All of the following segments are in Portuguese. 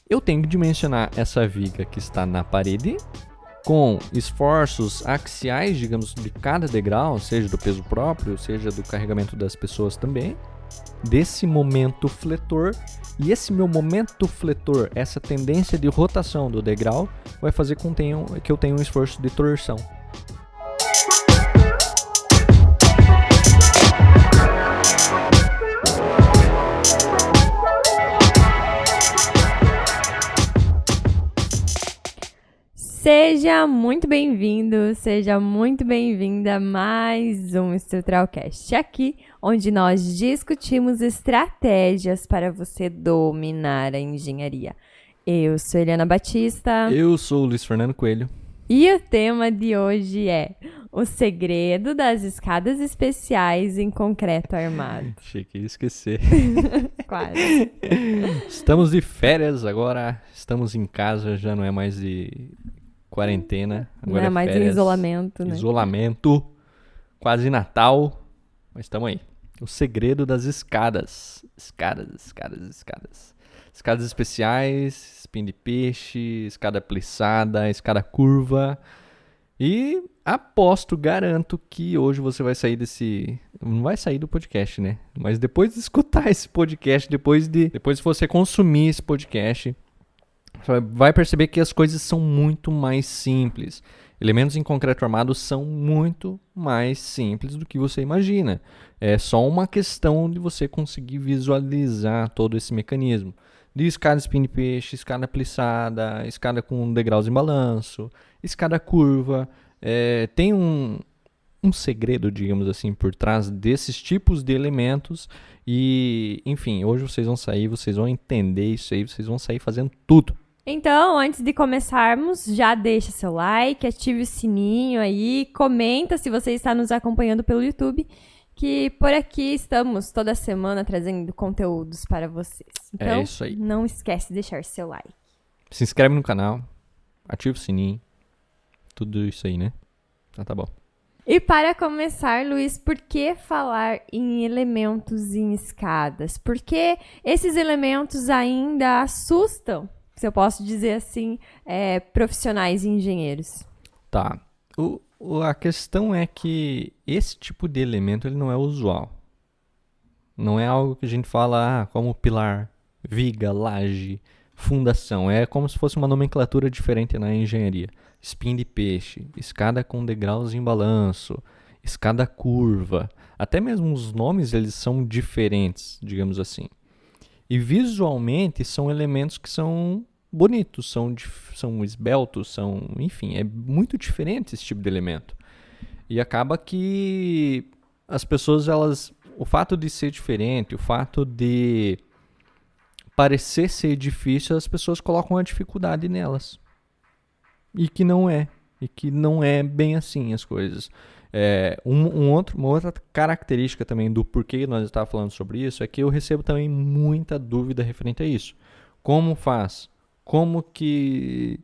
eu tenho que dimensionar essa viga que está na parede com esforços axiais, digamos, de cada degrau, seja do peso próprio, seja do carregamento das pessoas também, desse momento fletor. E esse meu momento fletor, essa tendência de rotação do degrau, vai fazer com que eu tenha um esforço de torção. Seja muito bem-vindo, seja muito bem-vinda a mais um Estruturalcast, aqui onde nós discutimos estratégias para você dominar a engenharia. Eu sou Eliana Batista. Eu sou o Luiz Fernando Coelho. E o tema de hoje é o segredo das escadas especiais em concreto armado. Achei que ia esquecer. Quase. Estamos de férias agora, estamos em casa, já não é mais de quarentena. Agora não é mais férias, em isolamento, né? Isolamento, quase Natal, mas estamos aí. O segredo das escadas. Escadas especiais, espinho de peixe, escada plissada, escada curva. E aposto, garanto que hoje você vai sair desse... Não vai sair do podcast, né? Mas depois de escutar esse podcast, depois de você consumir esse podcast, você vai perceber que as coisas são muito mais simples. Elementos em concreto armado são muito mais simples do que você imagina. É só uma questão de você conseguir visualizar todo esse mecanismo. De escada espinho de peixe, escada plissada, escada com degraus em balanço, escada curva. Tem um segredo, digamos assim, por trás desses tipos de elementos. E, enfim, hoje vocês vão sair, vocês vão entender isso aí, vocês vão sair fazendo tudo. Então, antes de começarmos, já deixa seu like, ative o sininho aí, comenta se você está nos acompanhando pelo YouTube, que por aqui estamos toda semana trazendo conteúdos para vocês. Então, é isso aí. Não esquece de deixar seu like. Se inscreve no canal, ativa o sininho, tudo isso aí, né? Então tá bom. E para começar, Luiz, por que falar em elementos em escadas? Por que esses elementos ainda assustam, se eu posso dizer assim, profissionais e engenheiros? Tá. A questão é que esse tipo de elemento ele não é usual. Não é algo que a gente fala como pilar, viga, laje, fundação. É como se fosse uma nomenclatura diferente na engenharia. Espinho de peixe, escada com degraus em balanço, escada curva. Até mesmo os nomes eles são diferentes, digamos assim. E visualmente são elementos que são bonitos, são esbeltos, enfim, é muito diferente esse tipo de elemento. E acaba que as pessoas, o fato de ser diferente, o fato de parecer ser difícil, as pessoas colocam uma dificuldade nelas. E que não é bem assim as coisas. Uma outra característica também do porquê nós estávamos falando sobre isso é que eu recebo também muita dúvida referente a isso. Como faz? Como que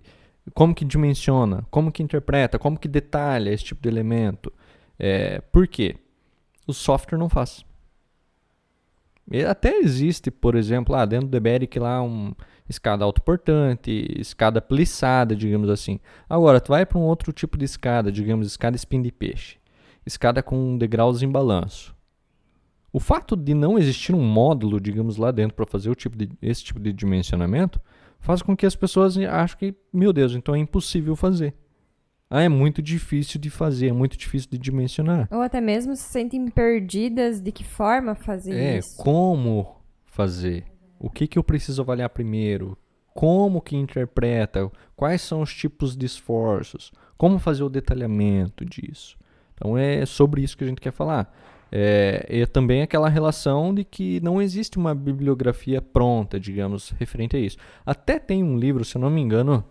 dimensiona? Como que interpreta? Como que detalha esse tipo de elemento? Por quê? O software não faz. Até existe, por exemplo, dentro do Deberic lá escada autoportante, escada plissada, digamos assim. Agora, tu vai para um outro tipo de escada, digamos, escada espinho de peixe. Escada com degraus em balanço. O fato de não existir um módulo, digamos, lá dentro para fazer esse tipo de dimensionamento, faz com que as pessoas achem que, meu Deus, então é impossível fazer. É muito difícil de fazer, é muito difícil de dimensionar. Ou até mesmo se sentem perdidas de que forma fazer isso. Como fazer? O que eu preciso avaliar primeiro? Como que interpreta? Quais são os tipos de esforços? Como fazer o detalhamento disso? Então é sobre isso que a gente quer falar. E também aquela relação de que não existe uma bibliografia pronta, digamos, referente a isso. Até tem um livro, se eu não me engano,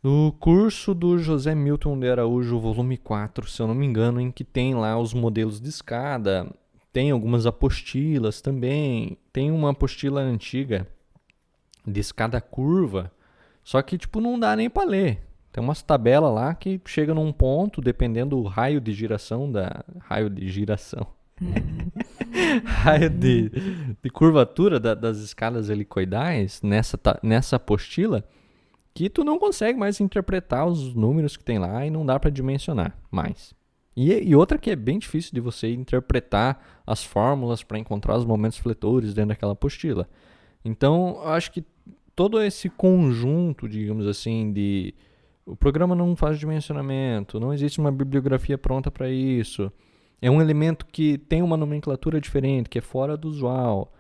do curso do José Milton de Araújo, volume 4, se eu não me engano, em que tem lá os modelos de escada, tem algumas apostilas também, tem uma apostila antiga de escada curva, só que não dá nem para ler. Tem umas tabelas lá que chega num ponto, dependendo do raio de giração, raio de curvatura das escadas helicoidais nessa apostila, que tu não consegue mais interpretar os números que tem lá e não dá para dimensionar mais. E outra que é bem difícil de você interpretar as fórmulas para encontrar os momentos fletores dentro daquela apostila. Então, eu acho que todo esse conjunto, digamos assim, o programa não faz dimensionamento, não existe uma bibliografia pronta para isso, é um elemento que tem uma nomenclatura diferente, que é fora do usual,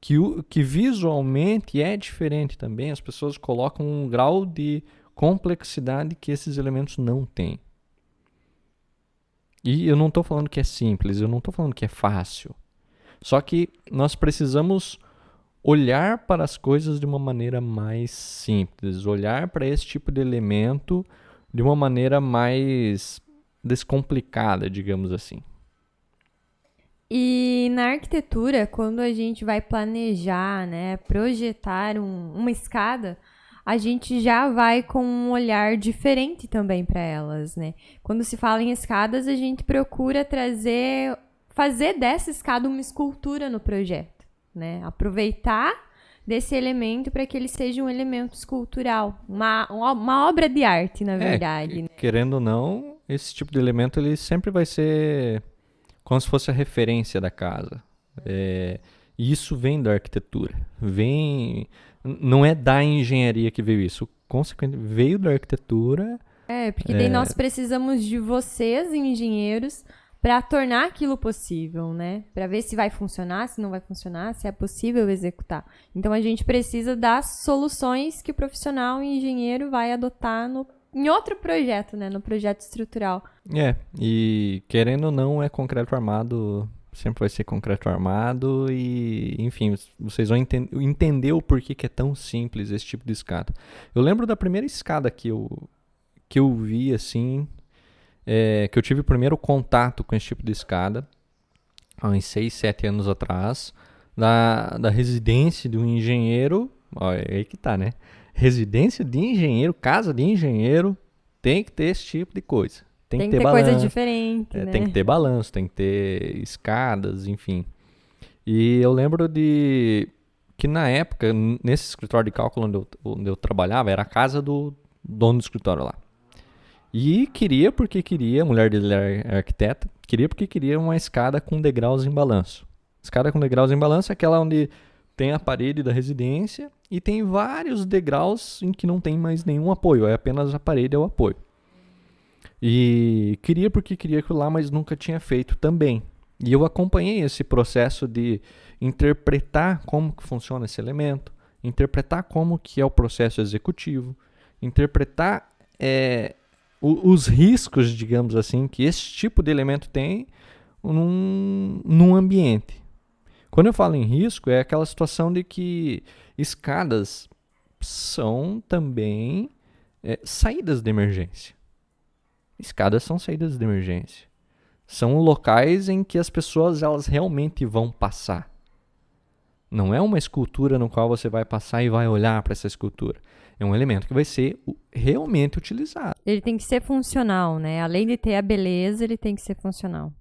que visualmente é diferente também, as pessoas colocam um grau de complexidade que esses elementos não têm. E eu não estou falando que é simples, eu não estou falando que é fácil. Só que nós precisamos olhar para as coisas de uma maneira mais simples, olhar para esse tipo de elemento de uma maneira mais descomplicada, digamos assim. E na arquitetura, quando a gente vai planejar, né, projetar uma escada, a gente já vai com um olhar diferente também para elas, né? Quando se fala em escadas, a gente procura fazer dessa escada uma escultura no projeto, né? Aproveitar desse elemento para que ele seja um elemento escultural, uma obra de arte, na verdade. Né? Querendo ou não, esse tipo de elemento ele sempre vai ser como se fosse a referência da casa. E isso vem da arquitetura, não é da engenharia que veio isso, consequentemente veio da arquitetura. Porque daí nós precisamos de vocês, engenheiros, para tornar aquilo possível, né? Para ver se vai funcionar, se não vai funcionar, se é possível executar. Então a gente precisa das soluções que o profissional e engenheiro vai adotar em outro projeto, né? No projeto estrutural. E querendo ou não, é concreto armado, sempre vai ser concreto armado e, enfim, vocês vão entender o porquê que é tão simples esse tipo de escada. Eu lembro da primeira escada que eu vi, assim, que eu tive o primeiro contato com esse tipo de escada, há uns 6, 7 anos atrás, da residência de um engenheiro, é aí que tá, né? Residência de engenheiro, casa de engenheiro, tem que ter esse tipo de coisa. Tem que ter coisa diferente, né? Tem que ter balanço, tem que ter escadas, enfim. E eu lembro que na época, nesse escritório de cálculo onde eu trabalhava, era a casa do dono do escritório lá. E queria porque queria, a mulher dele era arquiteta, queria porque queria uma escada com degraus em balanço. Escada com degraus em balanço é aquela onde tem a parede da residência e tem vários degraus em que não tem mais nenhum apoio, é apenas a parede é o apoio. E queria porque queria aquilo lá, mas nunca tinha feito também. E eu acompanhei esse processo de interpretar como que funciona esse elemento, interpretar como que é o processo executivo, interpretar os riscos, digamos assim, que esse tipo de elemento tem num ambiente. Quando eu falo em risco, é aquela situação de que escadas são também saídas de emergência. Escadas são saídas de emergência. São locais em que as pessoas elas realmente vão passar. Não é uma escultura no qual você vai passar e vai olhar para essa escultura. É um elemento que vai ser realmente utilizado. Ele tem que ser funcional, né? Além de ter a beleza, ele tem que ser funcional.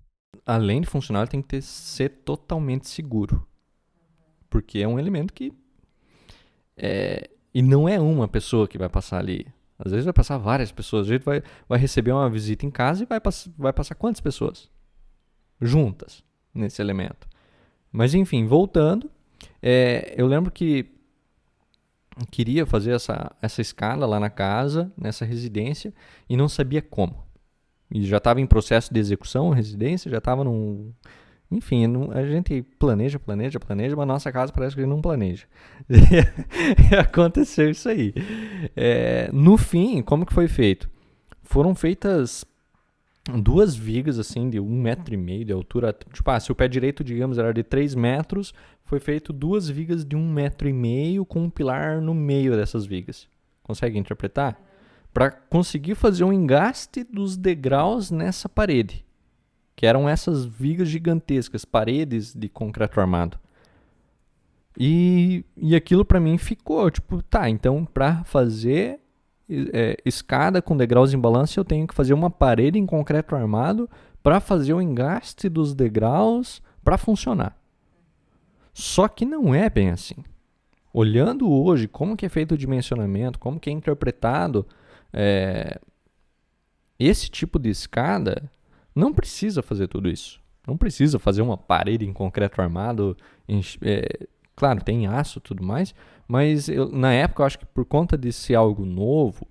Além de funcional, ele tem que ser totalmente seguro. Porque é um elemento que... E não é uma pessoa que vai passar ali. Às vezes vai passar várias pessoas. A gente vai receber uma visita em casa e vai passar quantas pessoas? Juntas nesse elemento. Mas enfim, voltando. Eu lembro que queria fazer essa escala lá na casa, nessa residência, e não sabia como. E já estava em processo de execução, a residência, já estava num... Enfim, a gente planeja, mas nossa casa parece que não planeja. Aconteceu isso aí. No fim, como que foi feito? Foram feitas 2 vigas, assim, de 1,5 metro de altura. Tipo, se o pé direito, digamos, era de 3 metros, foi feito 2 vigas de 1,5 metro com um pilar no meio dessas vigas. Consegue interpretar? Para conseguir fazer um engaste dos degraus nessa parede, que eram essas vigas gigantescas, paredes de concreto armado. E aquilo para mim ficou, tipo, tá, então para fazer escada com degraus em balanço, eu tenho que fazer uma parede em concreto armado para fazer o engaste dos degraus para funcionar. Só que não é bem assim. Olhando hoje como que é feito o dimensionamento, como que é interpretado esse tipo de escada, não precisa fazer tudo isso. Não precisa fazer uma parede em concreto armado. Claro, tem aço e tudo mais, mas na época eu acho que por conta de ser algo novo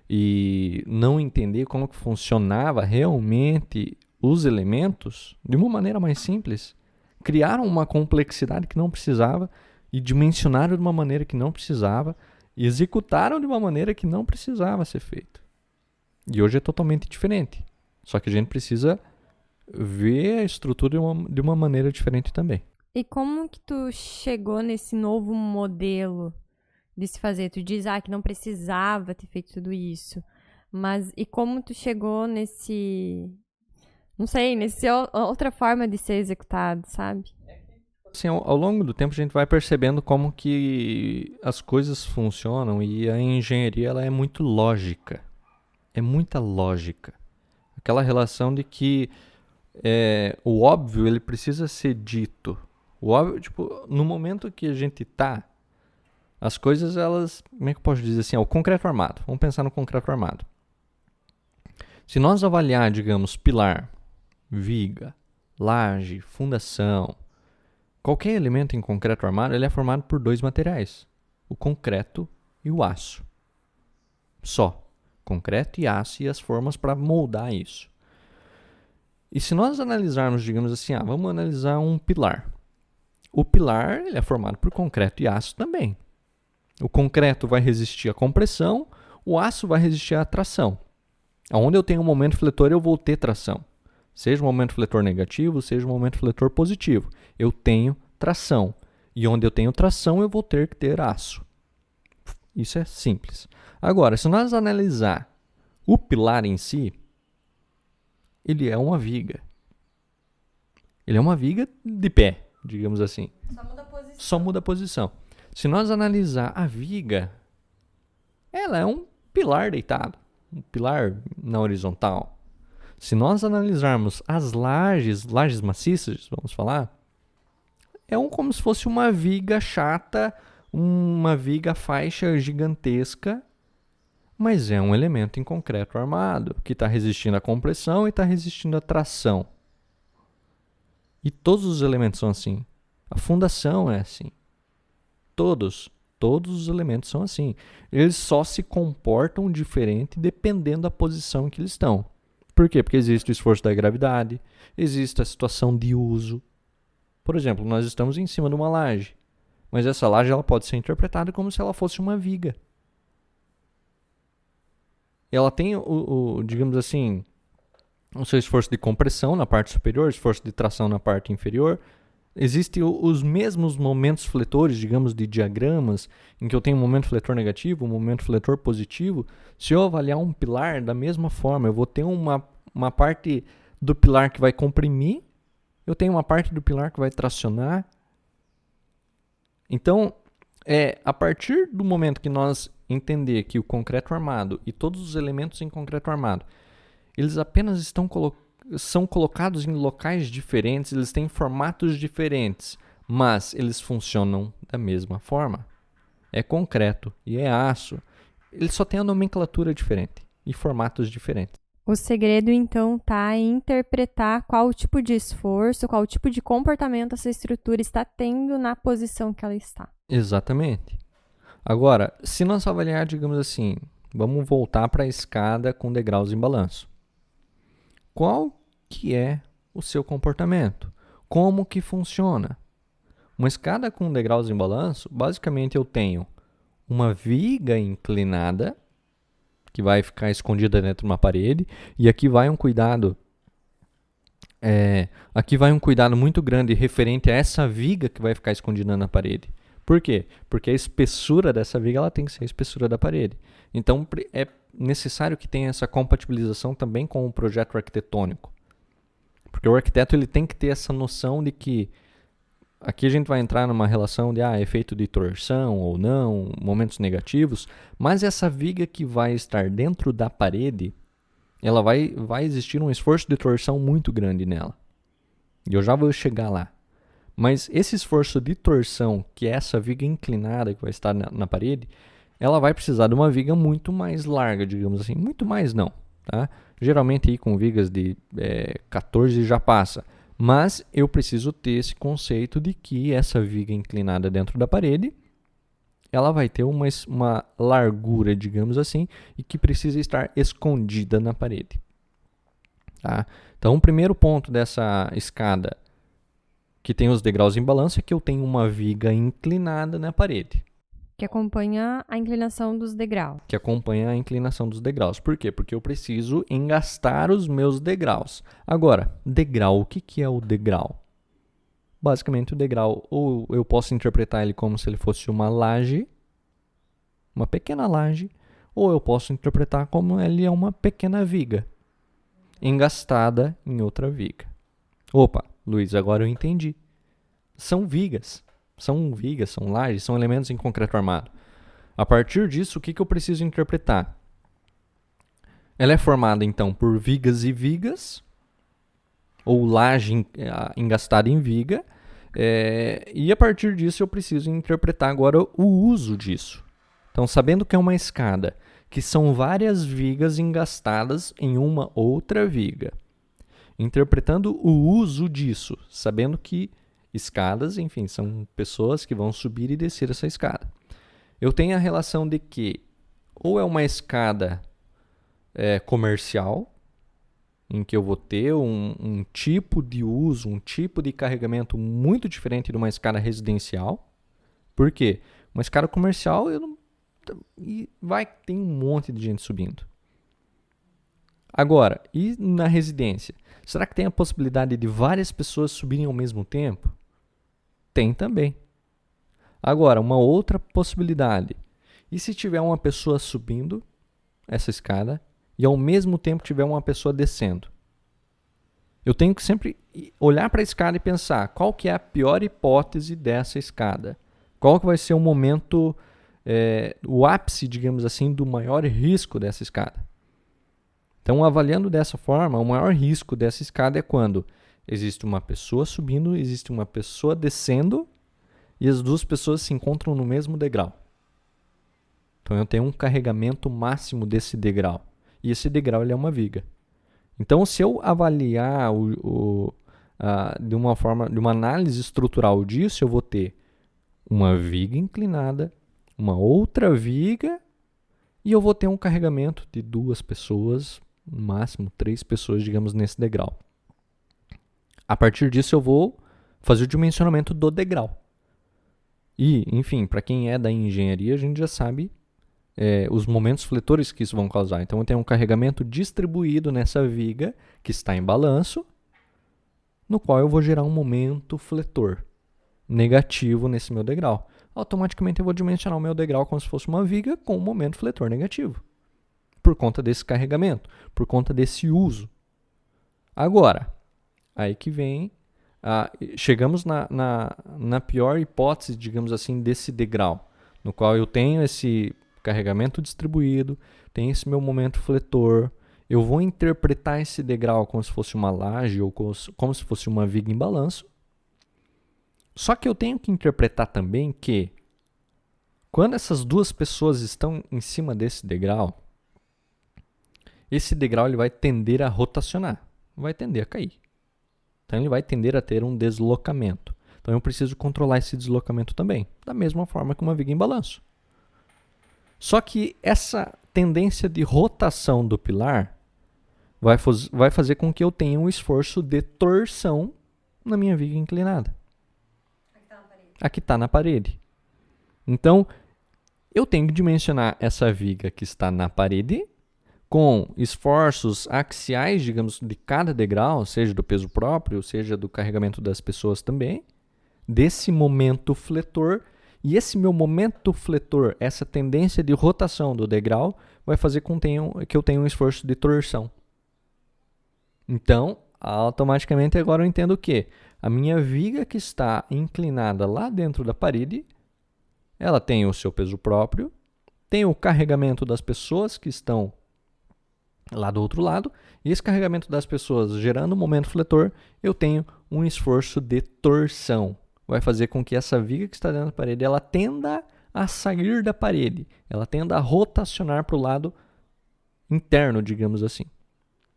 e não entender como que funcionava realmente os elementos, de uma maneira mais simples, criaram uma complexidade que não precisava e dimensionaram de uma maneira que não precisava e executaram de uma maneira que não precisava ser feito. E hoje é totalmente diferente. Só que a gente precisa ver a estrutura de uma maneira diferente também. E como que tu chegou nesse novo modelo de se fazer? Tu diz que não precisava ter feito tudo isso. Mas e como tu chegou nesse... Não sei, nessa outra forma de ser executado, sabe? Assim, ao longo do tempo a gente vai percebendo como que as coisas funcionam e a engenharia ela é muito lógica. É muita lógica. Aquela relação de que o óbvio ele precisa ser dito. O óbvio, tipo, no momento que a gente tá, as coisas elas, como é que eu posso dizer assim, o concreto armado. Vamos pensar no concreto armado. Se nós avaliar, digamos, pilar, viga, laje, fundação, qualquer elemento em concreto armado, ele é formado por dois materiais, o concreto e o aço. Só. Concreto e aço e as formas para moldar isso. E se nós analisarmos, digamos assim, vamos analisar um pilar. O pilar ele é formado por concreto e aço também. O concreto vai resistir à compressão, o aço vai resistir à tração. Onde eu tenho um momento fletor, eu vou ter tração. Seja um momento fletor negativo, seja um momento fletor positivo. Eu tenho tração. E onde eu tenho tração, eu vou ter que ter aço. Isso é simples. Agora, se nós analisar o pilar em si, ele é uma viga. Ele é uma viga de pé, digamos assim. Só muda a posição. Se nós analisar a viga, ela é um pilar deitado. Um pilar na horizontal. Se nós analisarmos as lajes maciças, vamos falar, como se fosse uma viga chata, uma viga faixa gigantesca, mas é um elemento em concreto armado, que está resistindo à compressão e está resistindo à tração. E todos os elementos são assim. A fundação é assim. Todos os elementos são assim. Eles só se comportam diferente dependendo da posição em que eles estão. Por quê? Porque existe o esforço da gravidade, existe a situação de uso. Por exemplo, nós estamos em cima de uma laje, mas essa laje ela pode ser interpretada como se ela fosse uma viga. Ela tem, digamos assim, o seu esforço de compressão na parte superior, esforço de tração na parte inferior. Existem os mesmos momentos fletores, digamos, de diagramas, em que eu tenho um momento fletor negativo, um momento fletor positivo. Se eu avaliar um pilar da mesma forma, eu vou ter uma parte do pilar que vai comprimir, eu tenho uma parte do pilar que vai tracionar. Então, a partir do momento que nós entender que o concreto armado e todos os elementos em concreto armado, eles apenas são colocados em locais diferentes, eles têm formatos diferentes, mas eles funcionam da mesma forma. É concreto e é aço. Eles só têm a nomenclatura diferente e formatos diferentes. O segredo, então, está em interpretar qual tipo de esforço, qual tipo de comportamento essa estrutura está tendo na posição que ela está. Exatamente. Agora, se nós avaliar, digamos assim, vamos voltar para a escada com degraus em balanço. Qual que é o seu comportamento? Como que funciona? Uma escada com degraus em balanço, basicamente eu tenho uma viga inclinada, que vai ficar escondida dentro de uma parede, e aqui vai um cuidado muito grande referente a essa viga que vai ficar escondida na parede. Por quê? Porque a espessura dessa viga ela tem que ser a espessura da parede. Então é necessário que tenha essa compatibilização também com o projeto arquitetônico. Porque o arquiteto ele tem que ter essa noção de que aqui a gente vai entrar numa relação de efeito de torção ou não, momentos negativos, mas essa viga que vai estar dentro da parede, ela vai existir um esforço de torção muito grande nela. E eu já vou chegar lá. Mas esse esforço de torção, que é essa viga inclinada que vai estar na parede, ela vai precisar de uma viga muito mais larga, digamos assim. Muito mais não, tá? Geralmente aí com vigas de 14 já passa. Mas eu preciso ter esse conceito de que essa viga inclinada dentro da parede, ela vai ter uma largura, digamos assim, e que precisa estar escondida na parede. Tá? Então, o primeiro ponto dessa escada que tem os degraus em balanço é que eu tenho uma viga inclinada na parede. Que acompanha a inclinação dos degraus. Que acompanha a inclinação dos degraus. Por quê? Porque eu preciso engastar os meus degraus. Agora, degrau, o que é o degrau? Basicamente, o degrau, ou eu posso interpretar ele como se ele fosse uma laje, uma pequena laje, ou eu posso interpretar como ele é uma pequena viga, engastada em outra viga. Opa, Luiz, agora eu entendi. São vigas, são lajes, são elementos em concreto armado. A partir disso, o que eu preciso interpretar? Ela é formada, então, por vigas e vigas, ou laje engastada em viga, e a partir disso eu preciso interpretar agora o uso disso. Então, sabendo que é uma escada, que são várias vigas engastadas em uma outra viga, interpretando o uso disso, sabendo que escadas, enfim, são pessoas que vão subir e descer essa escada. Eu tenho a relação de que ou é uma escada comercial, em que eu vou ter um tipo de uso, um tipo de carregamento muito diferente de uma escada residencial. Por quê? Uma escada comercial tem um monte de gente subindo. Agora, e na residência? Será que tem a possibilidade de várias pessoas subirem ao mesmo tempo? Tem também. Agora, uma outra possibilidade. E se tiver uma pessoa subindo essa escada e ao mesmo tempo tiver uma pessoa descendo? Eu tenho que sempre olhar para a escada e pensar qual que é a pior hipótese dessa escada. Qual que vai ser o momento, o ápice, digamos assim, do maior risco dessa escada. Então, avaliando dessa forma, o maior risco dessa escada é quando existe uma pessoa subindo, existe uma pessoa descendo e as duas pessoas se encontram no mesmo degrau. Então, eu tenho um carregamento máximo desse degrau. E esse degrau ele é uma viga. Então, se eu avaliar de uma análise estrutural disso, eu vou ter uma viga inclinada, uma outra viga e eu vou ter um carregamento de 2 pessoas, no máximo 3 pessoas, digamos, nesse degrau. A partir disso, eu vou fazer o dimensionamento do degrau. E, enfim, para quem é da engenharia, a gente já sabe os momentos fletores que isso vão causar. Então, eu tenho um carregamento distribuído nessa viga que está em balanço, no qual eu vou gerar um momento fletor negativo nesse meu degrau. Automaticamente, eu vou dimensionar o meu degrau como se fosse uma viga com um momento fletor negativo. Por conta desse carregamento, por conta desse uso. Agora, aí que vem, chegamos na pior hipótese, digamos assim, desse degrau, no qual eu tenho esse carregamento distribuído, tenho esse meu momento fletor, eu vou interpretar esse degrau como se fosse uma laje ou como se fosse uma viga em balanço. Só que eu tenho que interpretar também que quando essas duas pessoas estão em cima desse degrau, esse degrau ele vai tender a rotacionar, vai tender a cair. Então ele vai tender a ter um deslocamento. Então eu preciso controlar esse deslocamento também, da mesma forma que uma viga em balanço. Só que essa tendência de rotação do pilar vai fazer com que eu tenha um esforço de torção na minha viga inclinada. Aqui está na parede. Então, eu tenho que dimensionar essa viga que está na parede com esforços axiais, digamos, de cada degrau, seja do peso próprio, seja do carregamento das pessoas também, desse momento fletor. E esse meu momento fletor, essa tendência de rotação do degrau, vai fazer com que eu tenha um esforço de torção. Então, automaticamente agora eu entendo que a minha viga que está inclinada lá dentro da parede, ela tem o seu peso próprio, tem o carregamento das pessoas que estão lá do outro lado, e esse carregamento das pessoas gerando um momento fletor, eu tenho um esforço de torção. Vai fazer com que essa viga que está dentro da parede, ela tenda a sair da parede, ela tenda a rotacionar para o lado interno, digamos assim.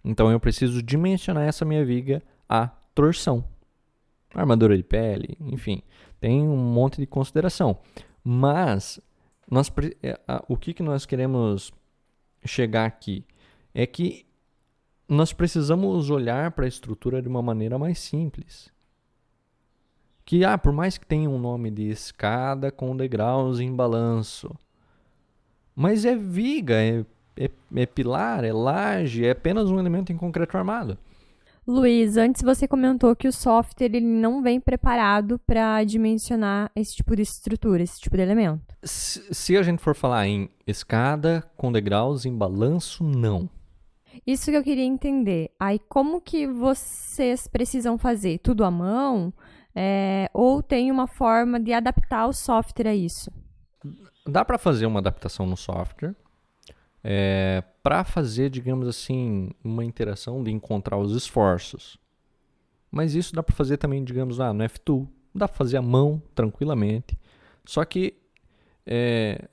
Então eu preciso dimensionar essa minha viga a torção. Armadura de pele, enfim, tem um monte de consideração. Mas o que nós queremos chegar aqui é que nós precisamos olhar para a estrutura de uma maneira mais simples. Que, por mais que tenha um nome de escada com degraus em balanço, mas é viga, é pilar, é laje, é apenas um elemento em concreto armado. Luiz, antes você comentou que o software ele não vem preparado para dimensionar esse tipo de estrutura, esse tipo de elemento. Se a gente for falar em escada com degraus em balanço, não. Isso que eu queria entender. Aí como que vocês precisam fazer? Tudo à mão? Ou tem uma forma de adaptar o software a isso? Dá para fazer uma adaptação no software. Para fazer, digamos assim, uma interação de encontrar os esforços. Mas isso dá para fazer também, digamos, no F-Tool. Dá para fazer à mão, tranquilamente. Só que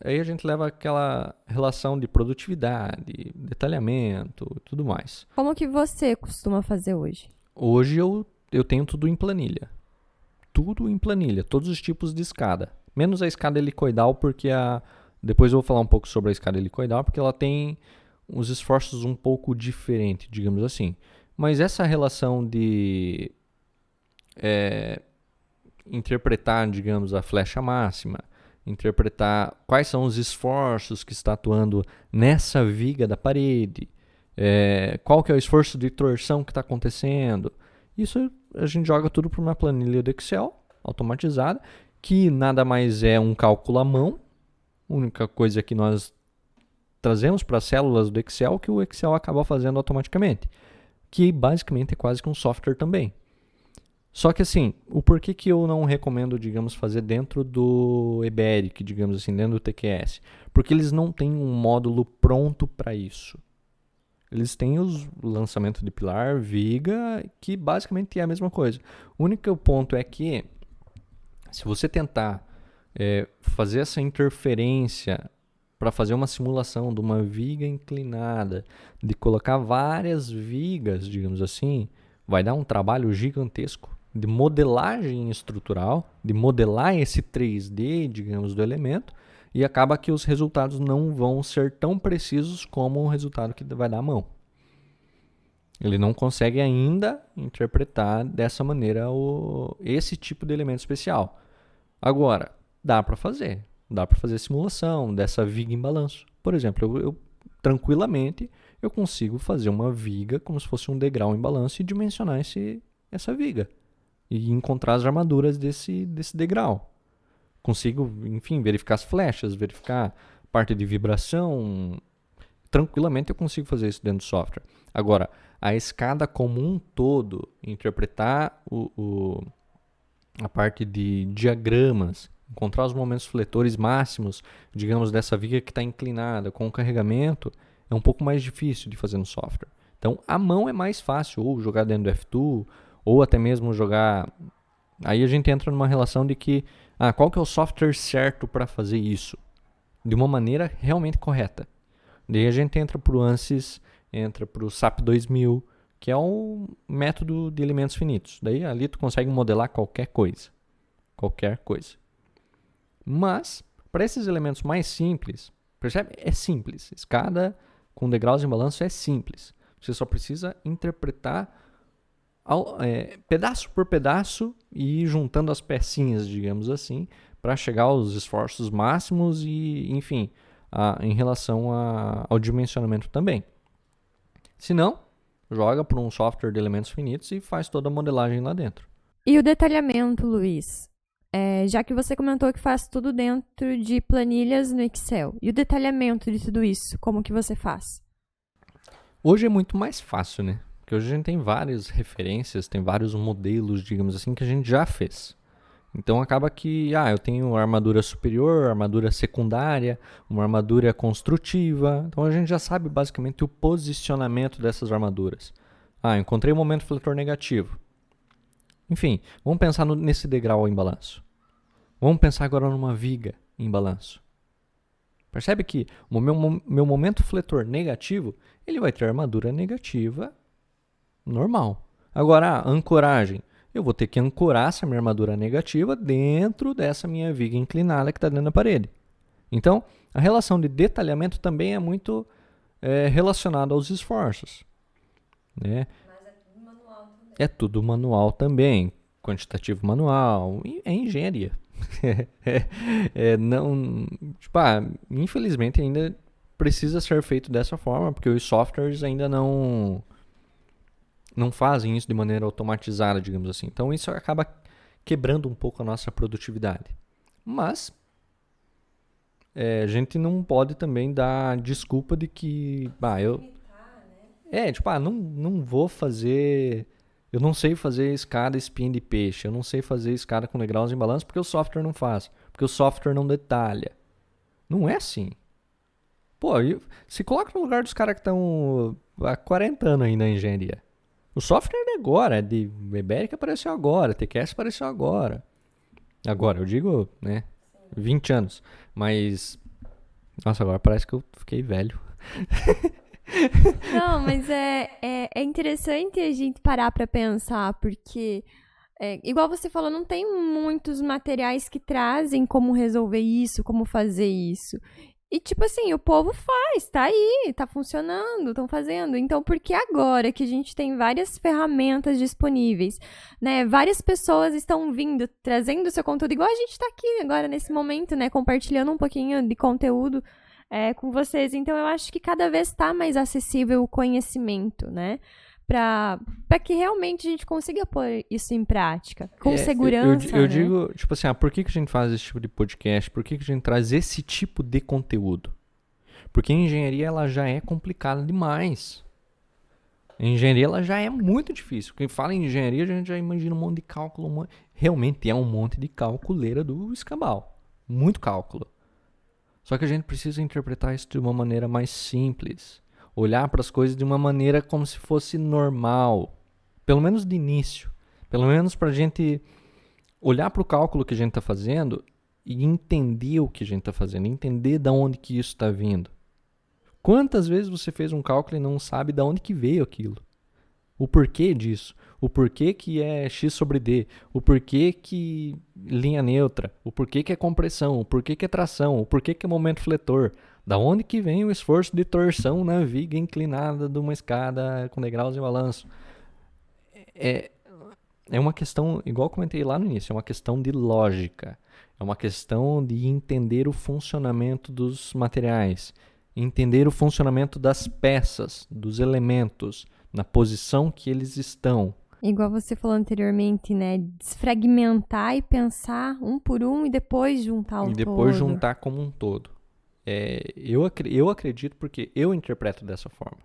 aí a gente leva aquela relação de produtividade, detalhamento e tudo mais. Como que você costuma fazer hoje? Hoje eu tenho tudo em planilha. Tudo em planilha, todos os tipos de escada. Menos a escada helicoidal, porque depois eu vou falar um pouco sobre a escada helicoidal, porque ela tem uns esforços um pouco diferentes, digamos assim. Mas essa relação de interpretar, digamos, a flecha máxima, interpretar quais são os esforços que está atuando nessa viga da parede, qual que é o esforço de torção que está acontecendo. Isso a gente joga tudo para uma planilha do Excel, automatizada, que nada mais é um cálculo à mão. A única coisa que nós trazemos para as células do Excel que o Excel acaba fazendo automaticamente, que basicamente é quase que um software também. Só que assim, o porquê que eu não recomendo, digamos, fazer dentro do Eberic, digamos assim, dentro do TQS? Porque eles não têm um módulo pronto para isso. Eles têm os lançamentos de pilar, viga, que basicamente é a mesma coisa. O único ponto é que, se você tentar fazer essa interferência para fazer uma simulação de uma viga inclinada, de colocar várias vigas, digamos assim, vai dar um trabalho gigantesco de modelagem estrutural, de modelar esse 3D, digamos, do elemento, e acaba que os resultados não vão ser tão precisos como o resultado que vai dar à mão. Ele não consegue ainda interpretar dessa maneira esse tipo de elemento especial. Agora, dá para fazer simulação dessa viga em balanço. Por exemplo, eu tranquilamente eu consigo fazer uma viga como se fosse um degrau em balanço e dimensionar essa viga e encontrar as armaduras desse degrau. Consigo, enfim, verificar as flechas, verificar parte de vibração. Tranquilamente eu consigo fazer isso dentro do software. Agora, a escada como um todo, interpretar a parte de diagramas, encontrar os momentos fletores máximos, digamos, dessa viga que está inclinada com o carregamento, é um pouco mais difícil de fazer no software. Então, a mão é mais fácil, ou jogar dentro do F-Tool, ou até mesmo jogar... Aí a gente entra numa relação de que, qual que é o software certo para fazer isso? De uma maneira realmente correta. Daí a gente entra para o ANSYS, entra para o SAP 2000, que é um método de elementos finitos. Daí ali tu consegue modelar qualquer coisa. Qualquer coisa. Mas, para esses elementos mais simples, percebe? É simples. Escada com degraus em balanço é simples. Você só precisa interpretar pedaço por pedaço e ir juntando as pecinhas, digamos assim, para chegar aos esforços máximos e, enfim, em relação ao dimensionamento também. Se não, joga para um software de elementos finitos e faz toda a modelagem lá dentro. E o detalhamento, Luiz? Já que você comentou que faz tudo dentro de planilhas no Excel. E o detalhamento de tudo isso, como que você faz? Hoje é muito mais fácil, né? Porque hoje a gente tem várias referências, tem vários modelos, digamos assim, que a gente já fez. Então acaba que eu tenho armadura superior, armadura secundária, uma armadura construtiva. Então a gente já sabe basicamente o posicionamento dessas armaduras. Encontrei um momento fletor negativo. Enfim, vamos pensar nesse degrau em balanço. Vamos pensar agora numa viga em balanço. Percebe que o meu momento fletor negativo, ele vai ter armadura negativa normal. Agora, a ancoragem. Eu vou ter que ancorar essa minha armadura negativa dentro dessa minha viga inclinada que está dentro da parede. Então, a relação de detalhamento também é muito relacionada aos esforços. Né? Mas é tudo manual também. É tudo manual também. Quantitativo manual. É engenharia. Não, infelizmente ainda precisa ser feito dessa forma, porque os softwares ainda não fazem isso de maneira automatizada, digamos assim. Então isso acaba quebrando um pouco a nossa produtividade. Mas a gente não pode também dar desculpa de que não vou fazer, eu não sei fazer escada espinha de peixe, eu não sei fazer escada com degraus em balanço porque o software não faz, porque o software não detalha. Não é assim. Se coloca no lugar dos caras que estão há 40 anos aí na engenharia. O software é agora, de Eberic apareceu agora, TQS apareceu agora. Agora, eu digo, 20 anos. Mas, nossa, agora parece que eu fiquei velho. Não, mas é interessante a gente parar pra pensar, porque, igual você falou, não tem muitos materiais que trazem como resolver isso, como fazer isso. E, tipo assim, o povo faz, tá aí, tá funcionando, estão fazendo. Então, por que agora que a gente tem várias ferramentas disponíveis, né? Várias pessoas estão vindo, trazendo seu conteúdo, igual a gente tá aqui agora nesse momento, né? Compartilhando um pouquinho de conteúdo com vocês. Então, eu acho que cada vez está mais acessível o conhecimento, né? Para que realmente a gente consiga pôr isso em prática, com segurança. Eu digo, tipo assim, por que a gente faz esse tipo de podcast? Por que a gente traz esse tipo de conteúdo? Porque a engenharia ela já é complicada demais. A engenharia ela já é muito difícil. Quem fala em engenharia, a gente já imagina um monte de cálculo. Realmente é um monte de calculeira do escambau. Muito cálculo. Só que a gente precisa interpretar isso de uma maneira mais simples. Olhar para as coisas de uma maneira como se fosse normal. Pelo menos de início. Pelo menos para a gente olhar para o cálculo que a gente está fazendo e entender o que a gente está fazendo. Entender de onde que isso está vindo. Quantas vezes você fez um cálculo e não sabe de onde que veio aquilo? O porquê disso? O porquê que é x sobre d? O porquê que linha neutra? O porquê que é compressão? O porquê que é tração? O porquê que é momento fletor? Da onde que vem o esforço de torção na viga inclinada de uma escada com degraus em balanço? É uma questão, igual eu comentei lá no início, é uma questão de lógica. É uma questão de entender o funcionamento dos materiais. Entender o funcionamento das peças, dos elementos, na posição que eles estão. Igual você falou anteriormente, né? Desfragmentar e pensar um por um e depois juntar o todo. E depois juntar como um todo. Eu acredito porque eu interpreto dessa forma.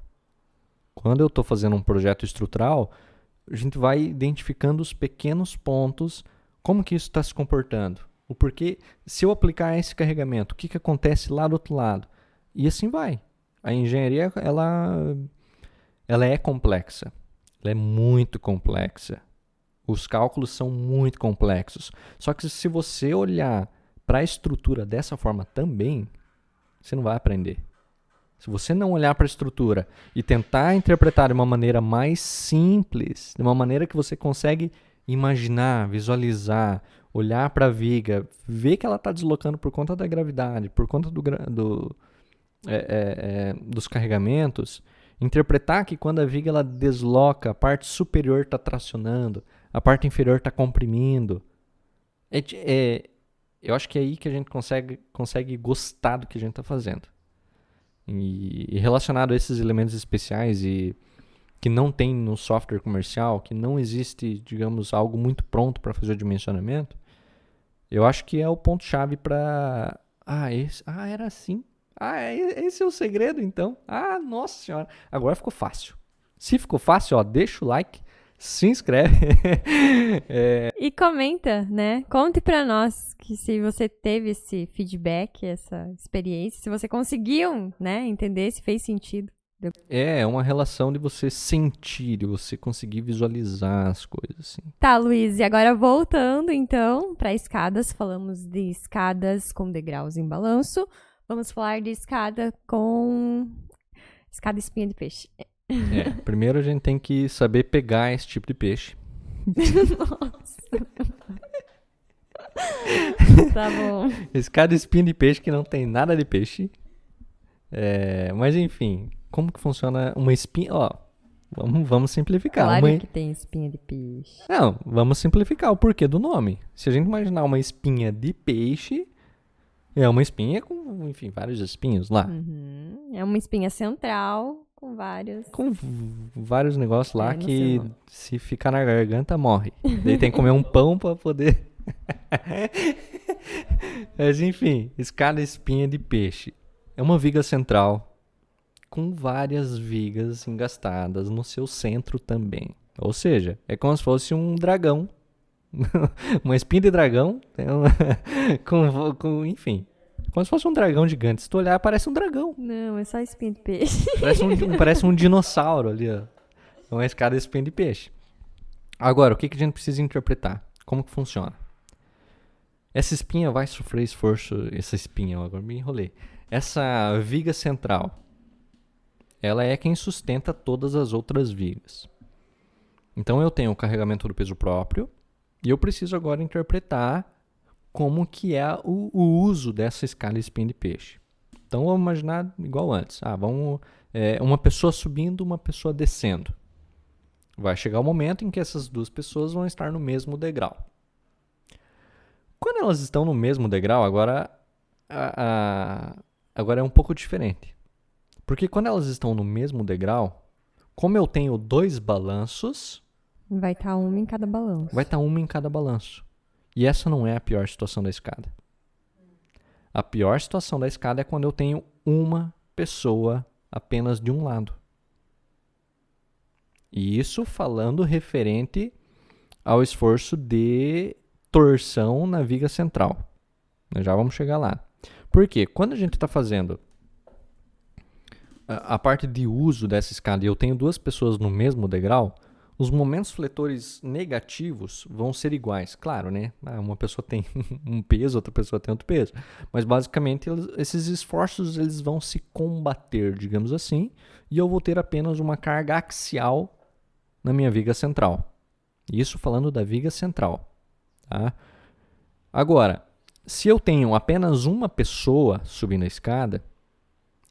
Quando eu estou fazendo um projeto estrutural, a gente vai identificando os pequenos pontos, como que isso está se comportando. O porquê, se eu aplicar esse carregamento, o que acontece lá do outro lado? E assim vai. A engenharia, ela é complexa. Ela é muito complexa. Os cálculos são muito complexos. Só que se você olhar para a estrutura dessa forma também, você não vai aprender. Se você não olhar para a estrutura e tentar interpretar de uma maneira mais simples, de uma maneira que você consegue imaginar, visualizar, olhar para a viga, ver que ela está deslocando por conta da gravidade, por conta dos carregamentos, interpretar que quando a viga ela desloca, a parte superior está tracionando, a parte inferior está comprimindo. Eu acho que é aí que a gente consegue gostar do que a gente está fazendo. E relacionado a esses elementos especiais e que não tem no software comercial, que não existe, digamos, algo muito pronto para fazer o dimensionamento, eu acho que é o ponto-chave para... era assim. Esse é o segredo, então. Nossa senhora. Agora ficou fácil. Se ficou fácil, deixa o like, se inscreve. E comenta, né? Conte pra nós que se você teve esse feedback, essa experiência, se você conseguiu, né, entender se fez sentido. É uma relação de você sentir, de você conseguir visualizar as coisas, assim. Tá, Luiz, e agora voltando então para escadas, falamos de escadas com degraus em balanço. Vamos falar de escada espinha de peixe. Primeiro a gente tem que saber pegar esse tipo de peixe. Nossa. Tá bom. Escada espinha de peixe que não tem nada de peixe. Mas enfim, como que funciona uma espinha? Ó, vamos simplificar. Claro que tem espinha de peixe. Não, vamos simplificar o porquê do nome. Se a gente imaginar uma espinha de peixe, é uma espinha com, enfim, vários espinhos lá. É uma espinha central com vários... Com vários negócios lá não sei que o nome. se ficar na garganta morre. Daí tem que comer um pão pra poder... Mas enfim, escada espinha de peixe. É uma viga central com várias vigas engastadas no seu centro também. Ou seja, é como se fosse um dragão. Uma espinha de dragão. Enfim, como se fosse um dragão gigante. Se tu olhar, parece um dragão. Não, é só espinha de peixe. Parece um dinossauro ali, ó. É uma escada espinha de peixe. Agora, o que a gente precisa interpretar? Como que funciona? Essa espinha vai sofrer esforço. Essa espinha, agora me enrolei. Essa viga central, ela é quem sustenta todas as outras vigas. Então eu tenho o carregamento do peso próprio e eu preciso agora interpretar como que é o uso dessa escada espinha de peixe. Então vamos imaginar igual antes. Uma pessoa subindo, uma pessoa descendo. Vai chegar o momento em que essas duas pessoas vão estar no mesmo degrau. Quando elas estão no mesmo degrau, agora é um pouco diferente. Porque quando elas estão no mesmo degrau, como eu tenho dois balanços... Vai estar uma em cada balanço. Vai estar uma em cada balanço. E essa não é a pior situação da escada. A pior situação da escada é quando eu tenho uma pessoa apenas de um lado. E isso falando referente ao esforço de torção na viga central. Nós já vamos chegar lá. Por quê? Quando a gente está fazendo a parte de uso dessa escada e eu tenho duas pessoas no mesmo degrau, os momentos fletores negativos vão ser iguais. Claro, né? Uma pessoa tem um peso, outra pessoa tem outro peso. Mas basicamente esses esforços eles vão se combater, digamos assim, e eu vou ter apenas uma carga axial na minha viga central. Isso falando da viga central. Tá? Agora, se eu tenho apenas uma pessoa subindo a escada,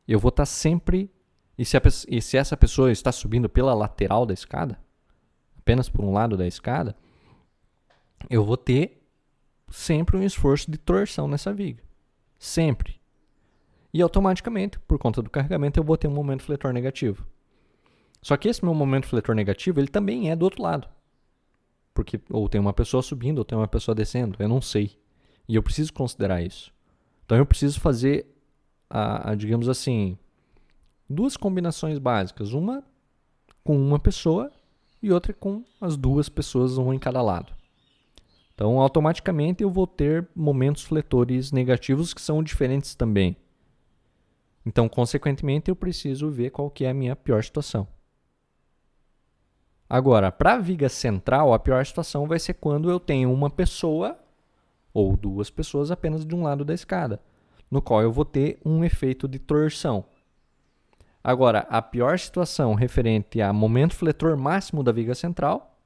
eu vou estar sempre... E se essa pessoa está subindo pela lateral da escada, apenas por um lado da escada, eu vou ter sempre um esforço de torção nessa viga. Sempre. E automaticamente, por conta do carregamento, eu vou ter um momento fletor negativo. Só que esse meu momento fletor negativo, ele também é do outro lado. Porque ou tem uma pessoa subindo, ou tem uma pessoa descendo, eu não sei. E eu preciso considerar isso. Então eu preciso fazer, digamos assim, duas combinações básicas. Uma com uma pessoa e outra com as duas pessoas, uma em cada lado. Então, automaticamente, eu vou ter momentos fletores negativos que são diferentes também. Então, consequentemente, eu preciso ver qual que é a minha pior situação. Agora, para a viga central, a pior situação vai ser quando eu tenho uma pessoa ou duas pessoas apenas de um lado da escada, no qual eu vou ter um efeito de torção. Agora, a pior situação referente a momento fletor máximo da viga central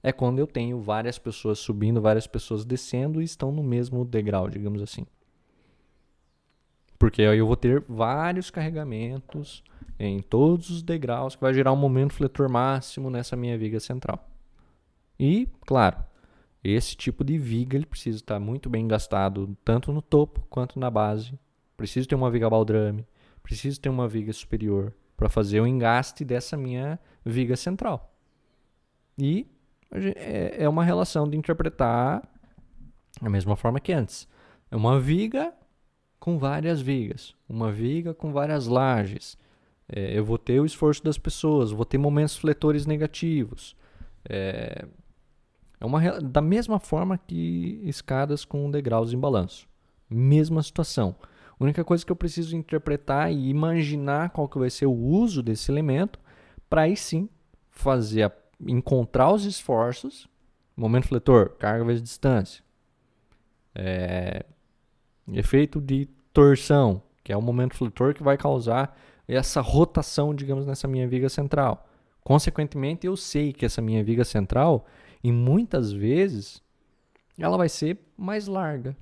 é quando eu tenho várias pessoas subindo, várias pessoas descendo e estão no mesmo degrau, digamos assim. Porque aí eu vou ter vários carregamentos em todos os degraus que vai gerar um momento fletor máximo nessa minha viga central. E, claro, esse tipo de viga ele precisa estar muito bem gastado tanto no topo quanto na base. Preciso ter uma viga baldrame, preciso ter uma viga superior para fazer o engaste dessa minha viga central. E é uma relação de interpretar da mesma forma que antes. É uma viga com várias vigas, uma viga com várias lajes. Eu vou ter o esforço das pessoas, vou ter momentos fletores negativos. Da mesma forma que escadas com degraus em balanço. Mesma situação. A única coisa que eu preciso interpretar e imaginar qual que vai ser o uso desse elemento para aí sim encontrar os esforços, momento fletor, carga vezes distância, efeito de torção, que é o momento fletor que vai causar essa rotação, digamos, nessa minha viga central. Consequentemente, eu sei que essa minha viga central, e muitas vezes, ela vai ser mais larga.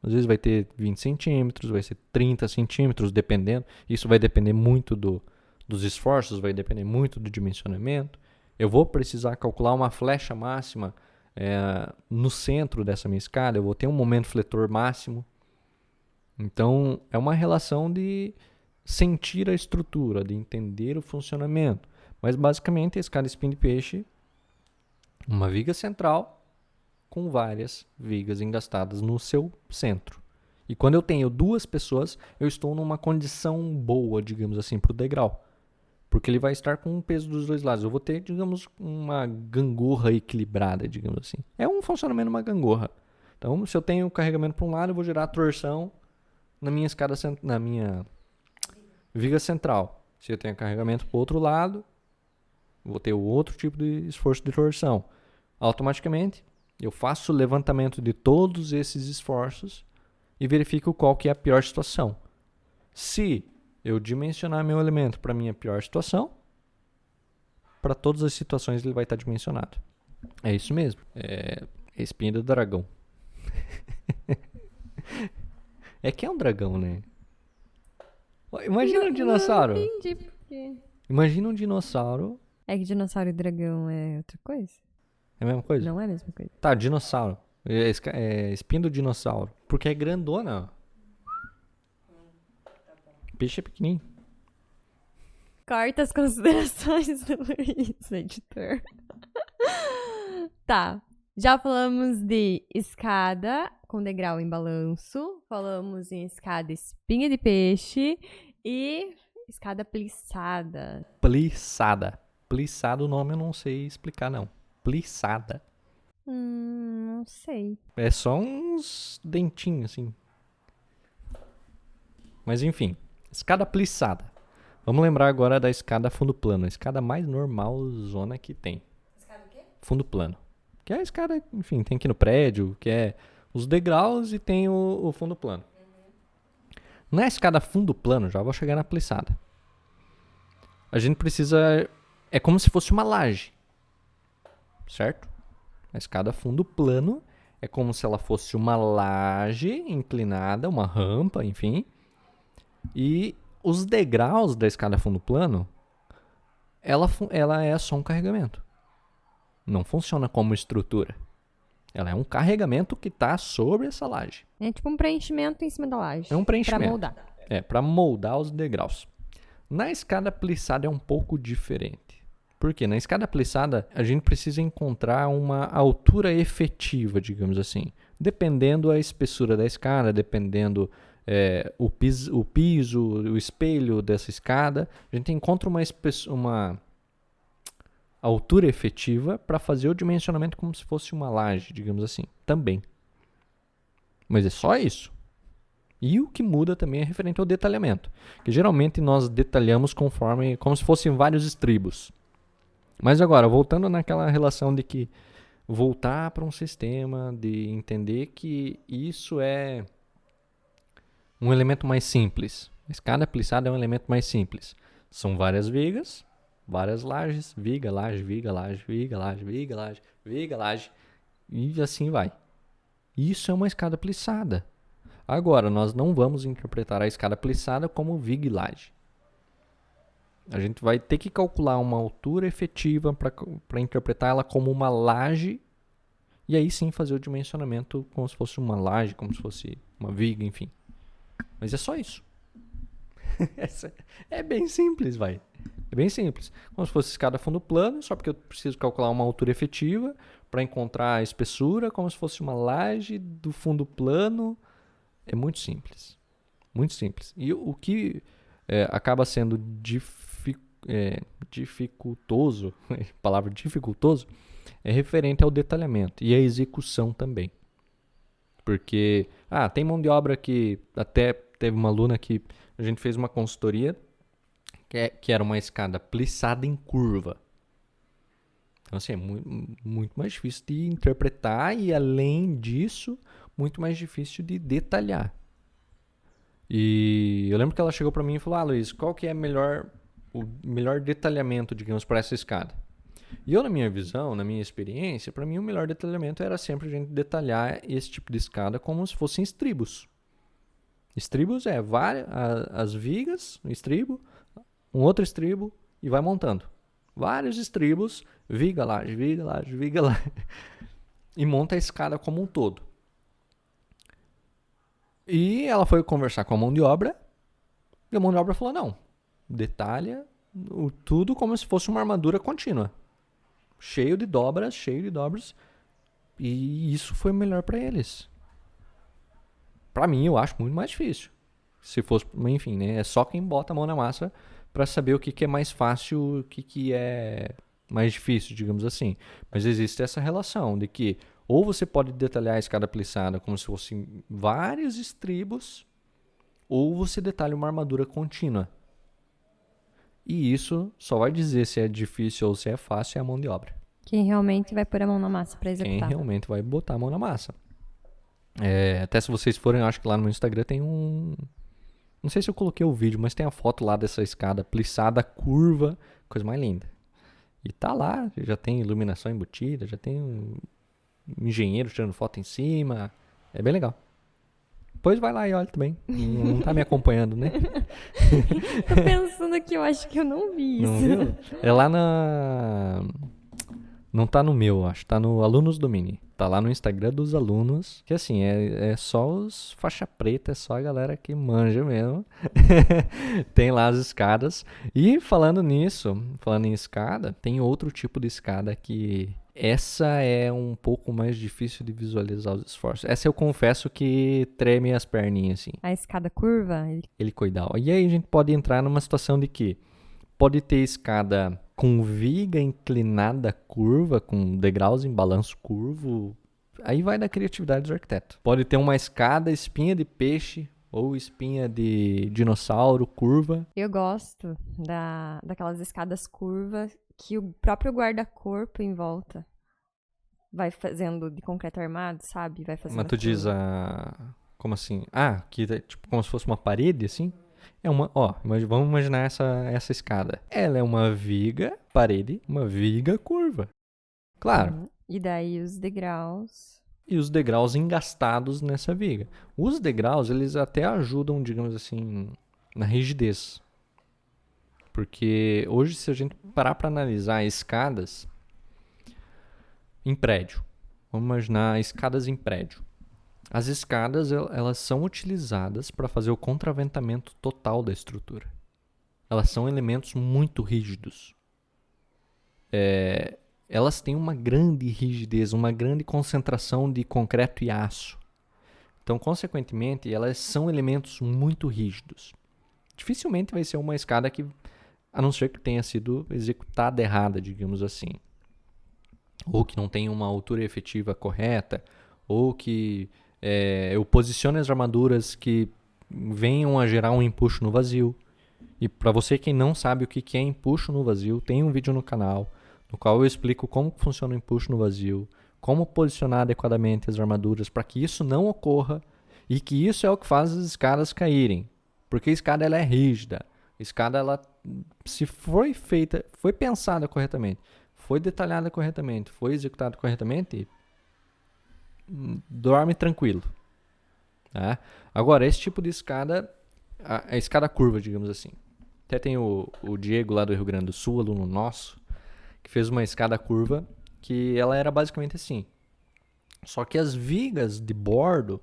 Às vezes vai ter 20 centímetros, vai ser 30 centímetros, dependendo. Isso vai depender muito dos esforços, vai depender muito do dimensionamento. Eu vou precisar calcular uma flecha máxima no centro dessa minha escada, eu vou ter um momento fletor máximo. Então, é uma relação de sentir a estrutura, de entender o funcionamento. Mas, basicamente, a escada espinho de peixe, uma viga central com várias vigas engastadas no seu centro. E quando eu tenho duas pessoas, eu estou numa condição boa, digamos assim, para o degrau. Porque ele vai estar com o peso dos dois lados. Eu vou ter, digamos, uma gangorra equilibrada, digamos assim. É um funcionamento de uma gangorra. Então, se eu tenho carregamento para um lado, eu vou gerar torção na minha viga central. Se eu tenho carregamento para o outro lado, vou ter o outro tipo de esforço de torção. Automaticamente, eu faço o levantamento de todos esses esforços e verifico qual que é a pior situação. Se eu dimensionar meu elemento para a minha pior situação, para todas as situações ele vai estar dimensionado. É isso mesmo. É espinha do dragão. É que é um dragão, né? Imagina um dinossauro. Não entendi por quê. Imagina um dinossauro. É que dinossauro e dragão é outra coisa? É a mesma coisa? Não é a mesma coisa. Tá, dinossauro. É espinha do dinossauro. Porque é grandona. Peixe é pequenininho. Corta as considerações do Luiz, editor. Tá. Já falamos de escada com degrau em balanço. Falamos em escada espinha de peixe. E escada plissada. Plissada. Plissada, o nome eu não sei explicar, não. Plissada. Não sei. É só uns dentinhos, assim. Mas enfim. Escada plissada. Vamos lembrar agora da escada fundo plano. A escada mais normal zona que tem. Escada o quê? Fundo plano. Que é a escada, enfim, tem aqui no prédio, que é os degraus e tem o fundo plano. Na escada fundo plano, já vou chegar na plissada. A gente precisa... É como se fosse uma laje. Certo? A escada fundo plano é como se ela fosse uma laje inclinada, uma rampa, enfim. E os degraus da escada fundo plano, ela é só um carregamento. Não funciona como estrutura. Ela é um carregamento que está sobre essa laje. É tipo um preenchimento em cima da laje. É um preenchimento. Pra moldar. Para moldar os degraus. Na escada plissada é um pouco diferente. Por quê? Na escada plissada, a gente precisa encontrar uma altura efetiva, digamos assim. Dependendo da espessura da escada, dependendo o piso, o espelho dessa escada, a gente encontra uma altura efetiva para fazer o dimensionamento como se fosse uma laje, digamos assim, também. Mas é só isso. E o que muda também é referente ao detalhamento, que geralmente nós detalhamos como se fossem vários estribos. Mas agora, voltando naquela relação de que voltar para um sistema, de entender que isso é um elemento mais simples. A escada plissada é um elemento mais simples. São várias vigas, várias lajes, viga, laje, viga, laje, viga, laje, viga, laje, viga, laje, e assim vai. Isso é uma escada plissada. Agora, nós não vamos interpretar a escada plissada como viga e laje. A gente vai ter que calcular uma altura efetiva para interpretar ela como uma laje e aí sim fazer o dimensionamento como se fosse uma laje, como se fosse uma viga, enfim. Mas é só isso. É bem simples, vai. É bem simples. Como se fosse escada fundo plano, só porque eu preciso calcular uma altura efetiva para encontrar a espessura, como se fosse uma laje do fundo plano. É muito simples. Muito simples. E o que acaba sendo dificultoso, palavra dificultoso, é referente ao detalhamento e à execução também. Porque, tem mão de obra que até teve uma aluna que a gente fez uma consultoria que era uma escada plissada em curva. Então, assim, é muito mais difícil de interpretar e, além disso, muito mais difícil de detalhar. E eu lembro que ela chegou para mim e falou, Luiz, qual que é o melhor detalhamento, digamos, para essa escada? E eu, na minha visão, na minha experiência, para mim o melhor detalhamento era sempre a gente detalhar esse tipo de escada como se fossem estribos. Estribos é as vigas, um estribo, um outro estribo e vai montando. Vários estribos, viga, laje, viga, laje, viga, laje. E monta a escada como um todo. E ela foi conversar com a mão de obra. E a mão de obra falou, não, detalha tudo como se fosse uma armadura contínua. Cheio de dobras. E isso foi melhor para eles. Para mim, eu acho muito mais difícil. Se fosse, enfim, né? É só quem bota a mão na massa para saber o que é mais fácil, o que é mais difícil, digamos assim. Mas existe essa relação de que ou você pode detalhar a escada plissada como se fossem vários estribos, ou você detalha uma armadura contínua. E isso só vai dizer se é difícil ou se é fácil é a mão de obra. Quem realmente vai pôr a mão na massa para executar. Quem realmente vai botar a mão na massa. Até se vocês forem, eu acho que lá no Instagram tem um... Não sei se eu coloquei o vídeo, mas tem a foto lá dessa escada plissada, curva, coisa mais linda. E tá lá, já tem iluminação embutida, já tem um engenheiro tirando foto em cima. É bem legal. Depois vai lá e olha também. Não tá me acompanhando, né? Tô pensando aqui, eu acho que eu não vi isso. Não viu? É lá na... Não tá no meu, acho. Tá no Alunos do Mini. Tá lá no Instagram dos alunos. Que assim, é só os faixa preta, é só a galera que manja mesmo. Tem lá as escadas. E falando nisso, falando em escada, tem outro tipo de escada que... Essa é um pouco mais difícil de visualizar os esforços. Essa eu confesso que treme as perninhas, assim. A escada curva? Helicoidal. E aí a gente pode entrar numa situação de que pode ter escada com viga inclinada curva, com degraus em balanço curvo. Aí vai da criatividade do arquiteto. Pode ter uma escada espinha de peixe ou espinha de dinossauro curva. Eu gosto daquelas escadas curvas que o próprio guarda-corpo em volta vai fazendo de concreto armado, sabe? Vai fazendo. Mas tu diz como assim? Que é tipo como se fosse uma parede, assim? Vamos imaginar essa escada. Ela é uma viga, parede, uma viga curva. Claro. E daí os degraus. E os degraus engastados nessa viga. Os degraus, eles até ajudam, digamos assim, na rigidez. Porque hoje, se a gente parar para analisar escadas em prédio, vamos imaginar escadas em prédio. As escadas, elas são utilizadas para fazer o contraventamento total da estrutura. Elas são elementos muito rígidos. Elas têm uma grande rigidez, uma grande concentração de concreto e aço. Então, consequentemente, elas são elementos muito rígidos. Dificilmente vai ser uma escada que, a não ser que tenha sido executada errada, digamos assim. Ou que não tenha uma altura efetiva correta, ou que eu posicione as armaduras que venham a gerar um empuxo no vazio. E para você que não sabe o que é empuxo no vazio, tem um vídeo no canal no qual eu explico como funciona o empuxo no vazio, como posicionar adequadamente as armaduras para que isso não ocorra e que isso é o que faz as escadas caírem. Porque a escada ela é rígida. A escada, ela, se foi feita, foi pensada corretamente, foi detalhada corretamente, foi executada corretamente, dorme tranquilo. Tá? Agora, esse tipo de escada, a escada curva, digamos assim. Até tem o Diego lá do Rio Grande do Sul, aluno nosso, que fez uma escada curva que ela era basicamente assim. Só que as vigas de bordo,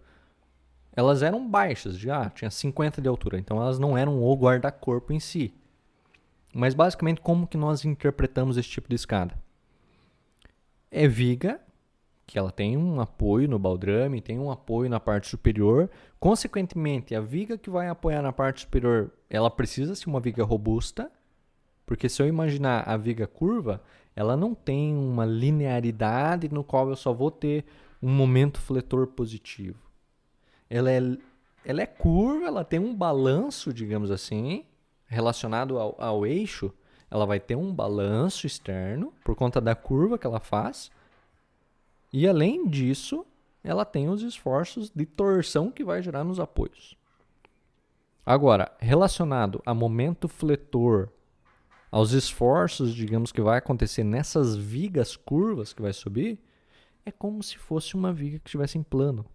elas eram baixas, tinha 50 de altura, então elas não eram o guarda-corpo em si. Mas basicamente como que nós interpretamos esse tipo de escada? É viga, que ela tem um apoio no baldrame, tem um apoio na parte superior. Consequentemente, a viga que vai apoiar na parte superior, ela precisa ser uma viga robusta. Porque se eu imaginar a viga curva, ela não tem uma linearidade no qual eu só vou ter um momento fletor positivo. Ela é curva, ela tem um balanço, digamos assim, relacionado ao eixo. Ela vai ter um balanço externo por conta da curva que ela faz. E além disso, ela tem os esforços de torção que vai gerar nos apoios. Agora, relacionado a momento fletor, aos esforços, digamos, que vai acontecer nessas vigas curvas que vai subir, é como se fosse uma viga que estivesse em plano.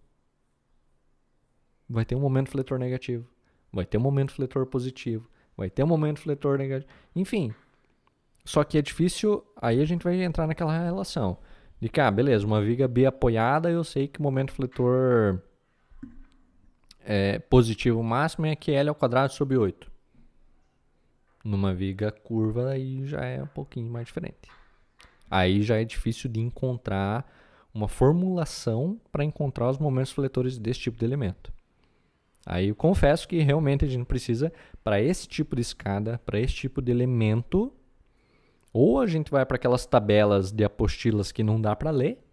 Vai ter um momento fletor negativo, vai ter um momento fletor positivo, vai ter um momento fletor negativo, enfim. Só que é difícil, aí a gente vai entrar naquela relação de que, beleza, uma viga B apoiada, eu sei que o momento fletor positivo máximo é QL² sobre 8. Numa viga curva, aí já é um pouquinho mais diferente. Aí já é difícil de encontrar uma formulação para encontrar os momentos fletores desse tipo de elemento. Aí eu confesso que realmente a gente precisa, para esse tipo de escada, para esse tipo de elemento, ou a gente vai para aquelas tabelas de apostilas que não dá para ler,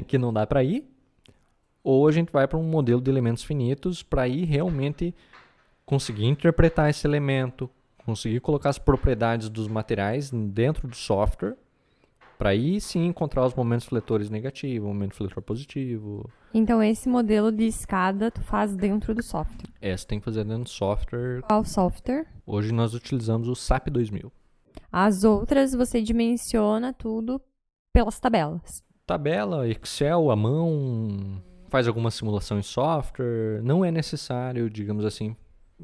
que não dá para ir, ou a gente vai para um modelo de elementos finitos para ir realmente conseguir interpretar esse elemento, conseguir colocar as propriedades dos materiais dentro do software, para aí sim encontrar os momentos fletores negativos, o momento fletor positivo. Então, esse modelo de escada tu faz dentro do software. Você tem que fazer dentro do software. Qual software? Hoje nós utilizamos o SAP 2000. As outras você dimensiona tudo pelas tabelas. Tabela, Excel, à mão, faz alguma simulação em software. Não é necessário, digamos assim,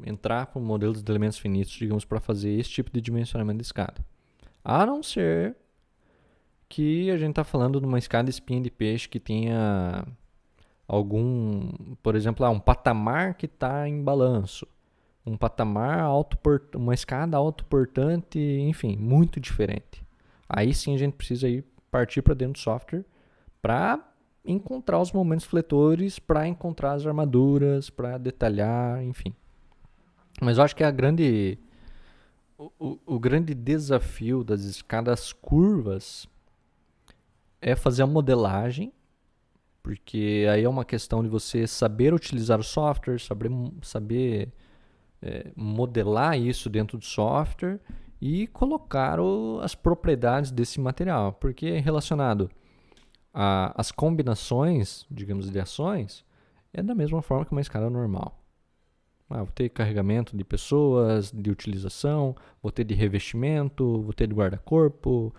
entrar para modelos de elementos finitos, digamos, para fazer esse tipo de dimensionamento de escada. A não ser que a gente está falando de uma escada espinha de peixe que tenha algum, por exemplo, um patamar que está em balanço, um patamar uma escada autoportante, enfim, muito diferente. Aí sim a gente precisa ir partir para dentro do software para encontrar os momentos fletores, para encontrar as armaduras, para detalhar, enfim. Mas eu acho que o grande desafio das escadas curvas é fazer a modelagem, porque aí é uma questão de você saber utilizar o software, saber modelar isso dentro do software e colocar as propriedades desse material, porque é relacionado às combinações, digamos, de ações, é da mesma forma que uma escada normal. Vou ter carregamento de pessoas, de utilização, vou ter de revestimento, vou ter de guarda-corpo,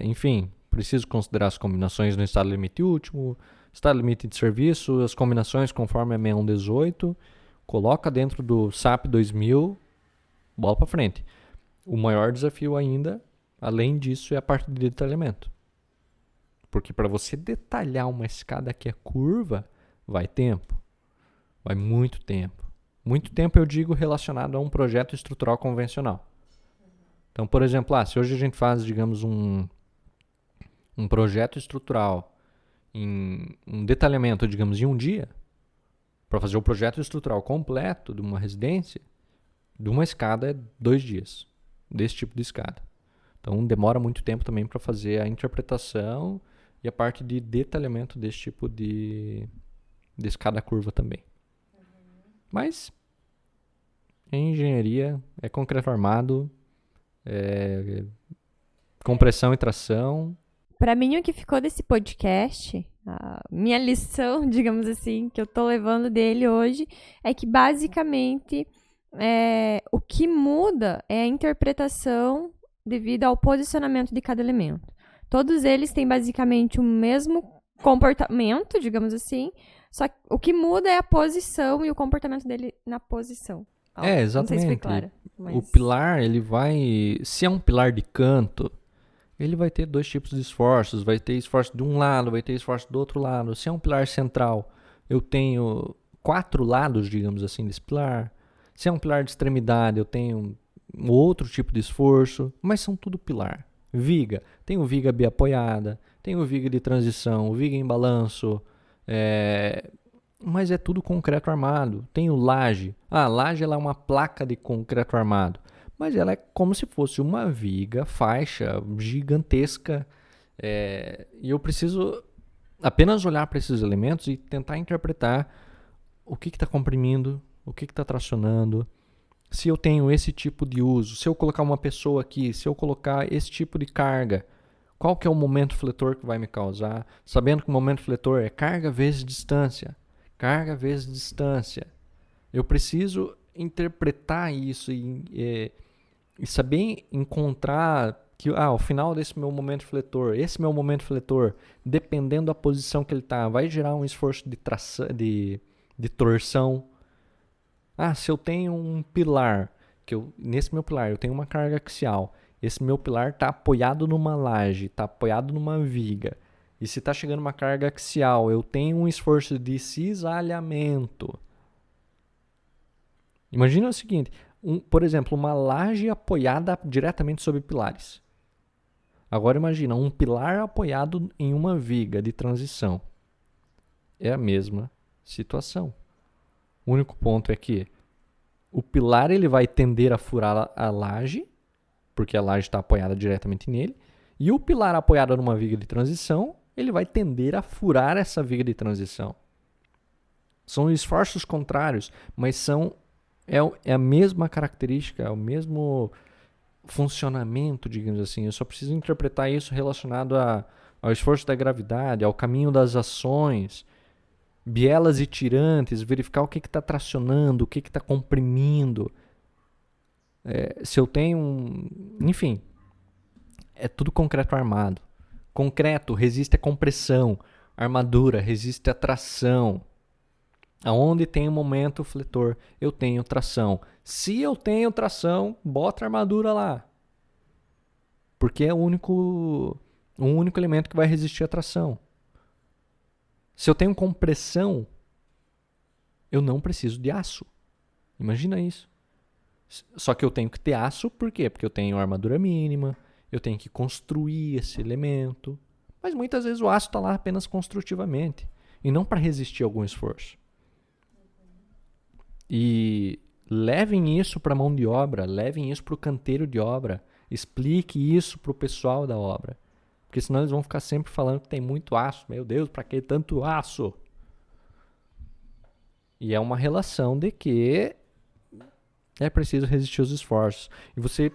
enfim, preciso considerar as combinações no estado limite último, estado limite de serviço, as combinações conforme a 6118, coloca dentro do SAP 2000, bola para frente. O maior desafio ainda, além disso, é a parte de detalhamento. Porque para você detalhar uma escada que é curva, vai tempo, vai muito tempo. Muito tempo eu digo relacionado a um projeto estrutural convencional. Então, por exemplo, se hoje a gente faz, digamos, um projeto estrutural, um detalhamento, digamos, em um dia, para fazer o projeto estrutural completo de uma residência, de uma escada é 2 dias, desse tipo de escada. Então, demora muito tempo também para fazer a interpretação e a parte de detalhamento desse tipo de escada curva também. Mas, em engenharia, é concreto armado, compressão e tração. Para mim, o que ficou desse podcast, a minha lição, digamos assim, que eu tô levando dele hoje, é que basicamente o que muda é a interpretação devido ao posicionamento de cada elemento. Todos eles têm basicamente o mesmo comportamento, digamos assim, só que o que muda é a posição e o comportamento dele na posição. Exatamente. Não sei se foi claro, mas... O pilar, ele vai... Se é um pilar de canto, ele vai ter 2 tipos de esforços. Vai ter esforço de um lado, vai ter esforço do outro lado. Se é um pilar central, eu tenho 4 lados, digamos assim, desse pilar. Se é um pilar de extremidade, eu tenho um outro tipo de esforço. Mas são tudo pilar. Viga. Tenho viga B apoiada, tenho viga de transição, viga em balanço... Mas é tudo concreto armado. Tem o laje. A laje ela é uma placa de concreto armado. mas ela é como se fosse uma viga, faixa gigantesca, e eu preciso apenas olhar para esses elementos e tentar interpretar o que está comprimindo, o que está tracionando, se eu tenho esse tipo de uso, se eu colocar uma pessoa aqui, se eu colocar esse tipo de carga, qual que é o momento fletor que vai me causar, sabendo que o momento fletor é carga vezes distância, carga vezes distância. Eu preciso interpretar isso e saber encontrar que ao final desse meu momento fletor, esse meu momento fletor, dependendo da posição que ele está, vai gerar um esforço de torção. Se eu tenho um pilar, nesse meu pilar eu tenho uma carga axial, esse meu pilar está apoiado numa laje, está apoiado numa viga, e se está chegando uma carga axial, eu tenho um esforço de cisalhamento. Imagina o seguinte, por exemplo, uma laje apoiada diretamente sobre pilares. Agora imagina um pilar apoiado em uma viga de transição. É a mesma situação. O único ponto é que o pilar ele vai tender a furar a laje, porque a laje está apoiada diretamente nele, e o pilar apoiado numa viga de transição, ele vai tender a furar essa viga de transição. São esforços contrários, mas é a mesma característica, é o mesmo funcionamento, digamos assim. Eu só preciso interpretar isso relacionado ao esforço da gravidade, ao caminho das ações, bielas e tirantes, verificar o que está tracionando, o que está comprimindo. Se eu tenho enfim, é tudo concreto armado. Concreto resiste à compressão, armadura resiste à tração. Aonde tem um momento fletor, eu tenho tração. Se eu tenho tração, bota a armadura lá. Porque é o único elemento que vai resistir à tração. Se eu tenho compressão, eu não preciso de aço. Imagina isso. Só que eu tenho que ter aço, por quê? Porque eu tenho armadura mínima, eu tenho que construir esse elemento. Mas muitas vezes o aço está lá apenas construtivamente, e não para resistir a algum esforço. E levem isso para a mão de obra, levem isso para o canteiro de obra, explique isso para o pessoal da obra. Porque senão eles vão ficar sempre falando que tem muito aço. Meu Deus, para que tanto aço? E é uma relação de que é preciso resistir aos esforços. E você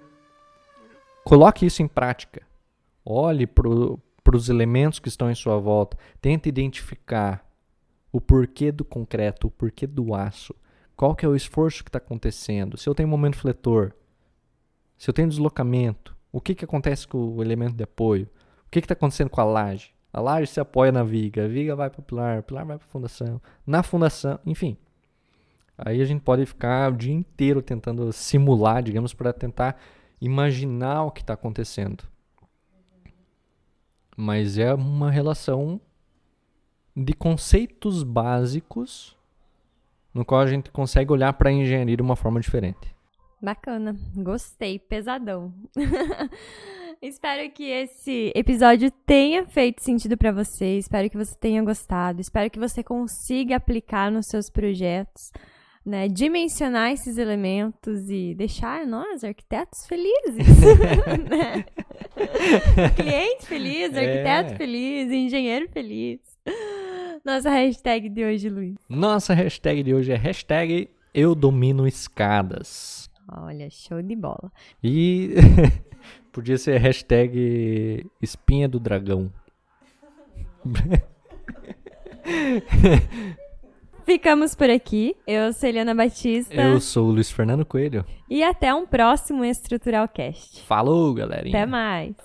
coloque isso em prática. Olhe para os elementos que estão em sua volta. Tente identificar o porquê do concreto, o porquê do aço. Qual que é o esforço que está acontecendo? Se eu tenho momento fletor, se eu tenho deslocamento, o que acontece com o elemento de apoio? O que está acontecendo com a laje? A laje se apoia na viga, a viga vai para o pilar vai para a fundação, na fundação, enfim. Aí a gente pode ficar o dia inteiro tentando simular, digamos, para tentar imaginar o que está acontecendo. Mas é uma relação de conceitos básicos no qual a gente consegue olhar para a engenharia de uma forma diferente. Bacana, gostei, pesadão. Espero que esse episódio tenha feito sentido para você, espero que você tenha gostado, espero que você consiga aplicar nos seus projetos, né, dimensionar esses elementos e deixar nós, arquitetos, felizes. Né? Cliente feliz, arquiteto feliz, engenheiro feliz. Nossa hashtag de hoje, Luiz. Nossa hashtag de hoje é hashtag eu domino escadas. Olha, show de bola. E podia ser hashtag espinha do dragão. Ficamos por aqui. Eu sou Eliana Batista. Eu sou o Luiz Fernando Coelho. E até um próximo Estrutural Cast. Falou, galerinha. Até mais.